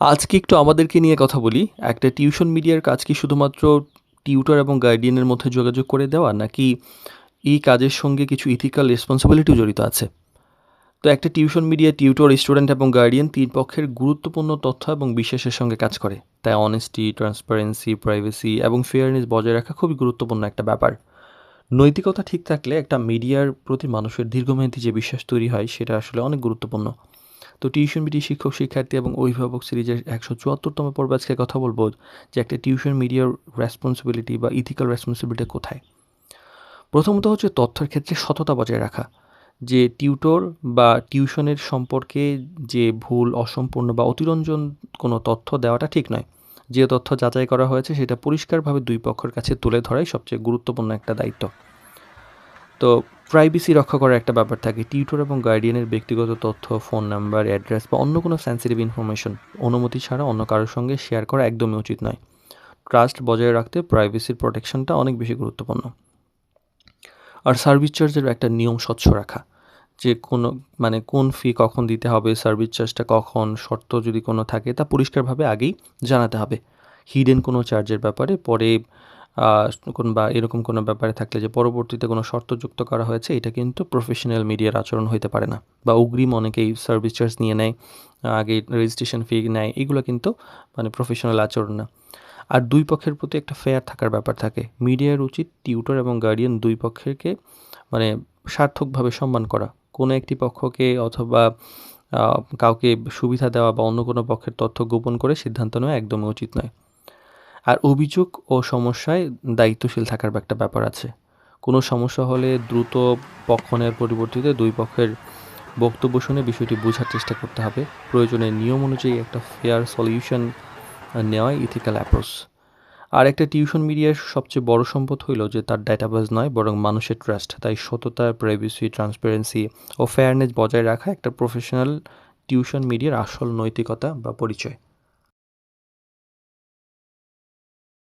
আজকে একটু আমাদেরকে নিয়ে কথা বলি। একটা টিউশন মিডিয়ার কাজ কি শুধুমাত্র টিউটর এবং গার্ডিয়ানের মধ্যে যোগাযোগ করে দেওয়া? নাকি এই কাজের সঙ্গে কিছু ইথিক্যাল রেসপন্সিবিলিটিও জড়িত আছে? তো একটা টিউশন মিডিয়া টিউটর, স্টুডেন্ট এবং গার্ডিয়ান ৩ পক্ষের গুরুত্বপূর্ণ তথ্য এবং বিশ্বাসের সঙ্গে কাজ করে। তাই অনেস্টি, ট্রান্সপারেন্সি, প্রাইভেসি এবং ফেয়ারনেস বজায় রাখা খুবই গুরুত্বপূর্ণ একটা ব্যাপার। নৈতিকতা ঠিক থাকলে একটা মিডিয়ার প্রতি মানুষের দীর্ঘমেয়াদী যে বিশ্বাস তৈরি হয় সেটা আসলে অনেক গুরুত্বপূর্ণ। তো টিউশন মিডিয়া শিক্ষক, শিক্ষার্থী এবং অভিভাবক সিরিজের ১৭৪তম পর্বে আজকে কথা বলব যে একটা টিউশন মিডিয়ার রেসপন্সিবিলিটি বা ইথিক্যাল রেসপন্সিবিলিটি কোথায়। প্রথমত হচ্ছে তথ্যের ক্ষেত্রে সততা বজায় রাখা। যে টিউটর বা টিউশনের সম্পর্কে যে ভুল, অসম্পূর্ণ বা অতিরঞ্জন কোনো তথ্য দেওয়াটা ঠিক নয়। যে তথ্য যাচাই করা হয়েছে সেটা পরিষ্কারভাবে ২ পক্ষের কাছে তুলে ধরাই সবচেয়ে গুরুত্বপূর্ণ একটা দায়িত্ব। তো প্রাইভেসি রক্ষা করার একটা ব্যাপার থাকে। টিউটর এবং গার্ডিয়ানের ব্যক্তিগত তথ্য, ফোন নাম্বার, অ্যাড্রেস বা অন্য কোনো সেনসিটিভ ইনফরমেশন অনুমতি ছাড়া অন্য কারোর সঙ্গে শেয়ার করা একদমই উচিত নয়। ট্রাস্ট বজায় রাখতে প্রাইভেসির প্রোটেকশনটা অনেক বেশি গুরুত্বপূর্ণ। আর সার্ভিস চার্জের একটা নিয়ম স্বচ্ছ রাখা। যে কোনো কোন ফি কখন দিতে হবে, সার্ভিস চার্জটা কখন, শর্ত যদি কোনো থাকে তা পরিষ্কারভাবে আগেই জানাতে হবে। হিডেন কোনো চার্জের ব্যাপারে পরে আ বা এরকম কোনো ব্যাপারে থাকলে যে পরবর্তীতে কোনো শর্ত যুক্ত করা হয়েছে, এটা কিন্তু প্রফেশনাল মিডিয়ার আচরণ হইতে পারে না। বা অগ্রিম অনেকেই সার্ভিস চার্জ নিয়ে নেয়, আগে রেজিস্ট্রেশন ফি নেয়। এগুলো কিন্তু প্রফেশনাল আচরণ না। আর ২ পক্ষের প্রতি একটা ফেয়ার থাকার ব্যাপার থাকে। মিডিয়ার উচিত টিউটর এবং গার্ডিয়ান ২ পক্ষকে মানে সার্থকভাবে সম্মান করা। কোনো একটি পক্ষকে অথবা আ কাউকে সুবিধা দেওয়া বা অন্য কোনো পক্ষের তথ্য গোপন করে সিদ্ধান্ত নেওয়া একদমই উচিত নয়। আর অভিযোগ ও সমস্যায় দায়িত্বশীল থাকার একটা ব্যাপার আছে। কোনো সমস্যা হলে দ্রুত পক্ষ নেওয়ার পরিবর্তিতে ২ পক্ষের বক্তব্য শুনে বিষয়টি বোঝার চেষ্টা করতে হবে। প্রয়োজনে নিয়ম অনুযায়ী একটা ফেয়ার সলিউশন নেওয়াই ইথিক্যাল অ্যাপ্রোচ। আর একটা টিউশন মিডিয়ার সবচেয়ে বড় সম্পদ হইল যে তার ডাটাবেজ নয় বরং মানুষের ট্রাস্ট। তাই সততা, প্রাইভেসি, ট্রান্সপারেন্সি ও ফেয়ারনেস বজায় রাখা একটা প্রফেশনাল টিউশন মিডিয়ার আসল নৈতিকতা বা পরিচয়।